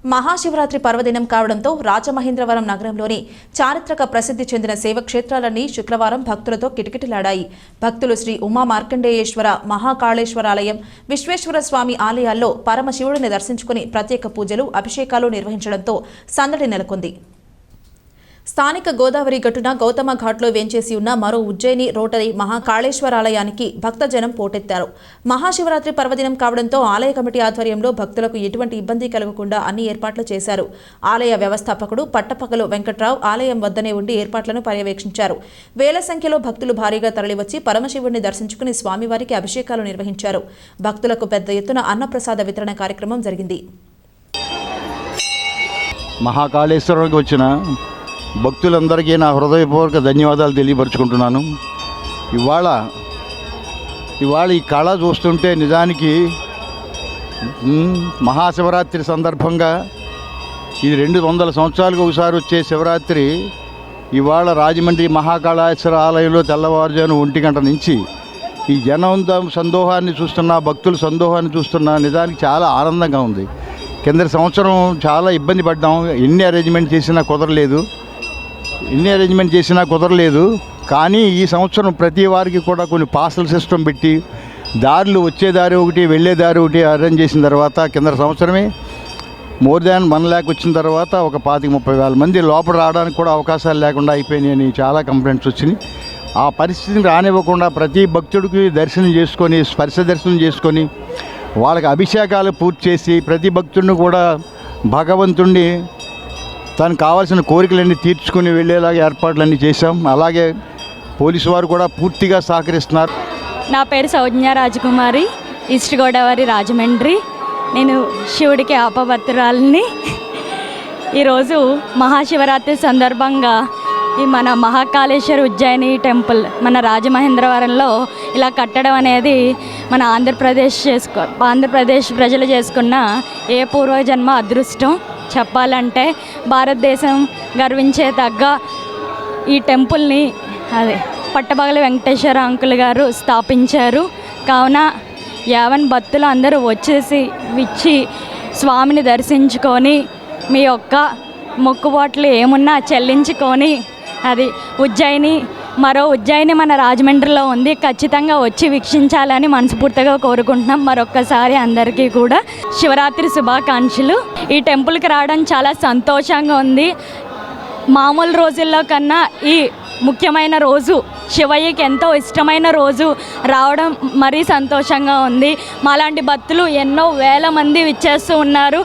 మహాశివరాత్రి పర్వదినం కావడంతో రాజమహేంద్రవరం నగరంలోని చారిత్రక ప్రసిద్ధి చెందిన శైవక్షేత్రాలన్నీ శుక్రవారం భక్తులతో కిటకిటలాడాయి. భక్తులు శ్రీ ఉమా మార్కండేయేశ్వర, మహాకాళేశ్వర ఆలయం, విశ్వేశ్వర స్వామి ఆలయాల్లో పరమశివుడిని దర్శించుకుని ప్రత్యేక పూజలు, అభిషేకాలు నిర్వహించడంతో సందడి నెలకొంది. స్థానిక గోదావరి గట్టున గౌతమ ఘాట్లో వేంచేసి ఉన్న మరో ఉజ్జయిని రోటరీ మహాకాళేశ్వరాలయానికి భక్తజనం పోటెత్తారు. మహాశివరాత్రి పర్వదినం కావడంతో ఆలయ కమిటీ ఆధ్వర్యంలో భక్తులకు ఎటువంటి ఇబ్బంది కలగకుండా అన్ని ఏర్పాట్లు చేశారు. ఆలయ వ్యవస్థాపకుడు పట్టపగలు వెంకట్రావు ఆలయం వద్దనే ఉండి ఏర్పాట్లను పర్యవేక్షించారు. వేల సంఖ్యలో భక్తులు భారీగా తరలివచ్చి పరమశివుడిని దర్శించుకుని స్వామివారికి అభిషేకాలు నిర్వహించారు. భక్తులకు పెద్ద ఎత్తున అన్నప్రసాద వితరణ కార్యక్రమం జరిగింది. మహాకాళేశ్వరానికి వచ్చిన భక్తులందరికీ నా హృదయపూర్వక ధన్యవాదాలు తెలియపరుచుకుంటున్నాను. ఇవాళ ఈ కళ చూస్తుంటే నిజానికి మహాశివరాత్రి సందర్భంగా ఇది 200 సంవత్సరాలకు ఒకసారి వచ్చే శివరాత్రి ఇవాళ రాజమండ్రి మహాకాళేశ్వర ఆలయంలో తెల్లవారుజాము 1 గంట నుంచి ఈ జనం సందోహాన్ని చూస్తున్నా, భక్తుల సందోహాన్ని చూస్తున్నా నిజానికి చాలా ఆనందంగా ఉంది. కింద సంవత్సరం చాలా ఇబ్బంది పడ్డాం. ఎన్ని అరేంజ్మెంట్ చేసినా కుదరలేదు. కానీ ఈ సంవత్సరం ప్రతి వారికి కూడా కొన్ని పార్సల్ సిస్టమ్ పెట్టి దారులు వచ్చే దారి ఒకటి, వెళ్ళే దారి ఒకటి అరేంజ్ చేసిన తర్వాత కింద సంవత్సరమే మోర్ దాన్ 1 lakh వచ్చిన తర్వాత ఒక 25-30 వేల మంది లోపల రావడానికి కూడా అవకాశాలు లేకుండా అయిపోయినాయని చాలా కంప్లైంట్స్ వచ్చినాయి. ఆ పరిస్థితిని రానివ్వకుండా ప్రతి భక్తుడికి దర్శనం చేసుకొని, స్పర్శ దర్శనం చేసుకొని, వాళ్ళకి అభిషేకాలు పూర్తి చేసి ప్రతి భక్తుడిని కూడా భగవంతుడిని తనకు కావాల్సిన కోరికలన్నీ తీర్చుకుని వెళ్ళేలాగా ఏర్పాట్లన్నీ చేశాం. అలాగే పోలీసు వారు కూడా పూర్తిగా సహకరిస్తున్నారు. నా పేరు సౌజ్ఞ రాజకుమారి, ఈస్ట్ గోదావరి, రాజమండ్రి. నేను శివుడికి ఆపభక్తురాలిని. ఈరోజు మహాశివరాత్రి సందర్భంగా ఈ మన మహాకాళేశ్వర ఉజ్జయిని టెంపుల్ మన రాజమహేంద్రవరంలో ఇలా కట్టడం అనేది మన ఆంధ్రప్రదేశ్ ప్రజలు చేసుకున్న ఏ పూర్వజన్మ అదృష్టం చెప్పాలంటే. భారతదేశం గర్వించే తగ్గ ఈ టెంపుల్ని పట్టపగల వెంకటేశ్వర అంకుల్ గారు స్థాపించారు. కావున యావన్ భక్తులు అందరూ వచ్చి స్వామిని దర్శించుకొని మీ యొక్క మొక్కుబాట్లు ఏమున్నా చెల్లించుకొని మరో ఉజ్జయిని మన రాజమండ్రిలో ఉంది, ఖచ్చితంగా వచ్చి వీక్షించాలని మనస్ఫూర్తిగా కోరుకుంటున్నాం. మరొక్కసారి అందరికీ కూడా శివరాత్రి శుభాకాంక్షలు. ఈ టెంపుల్కి రావడం చాలా సంతోషంగా ఉంది. మామూలు రోజుల్లో కన్నా ఈ ముఖ్యమైన రోజు, శివయ్యకి ఎంతో ఇష్టమైన రోజు రావడం మరీ సంతోషంగా ఉంది. మాలాంటి భక్తులు ఎన్నో వేల మంది విచ్చేస్తూ ఉన్నారు.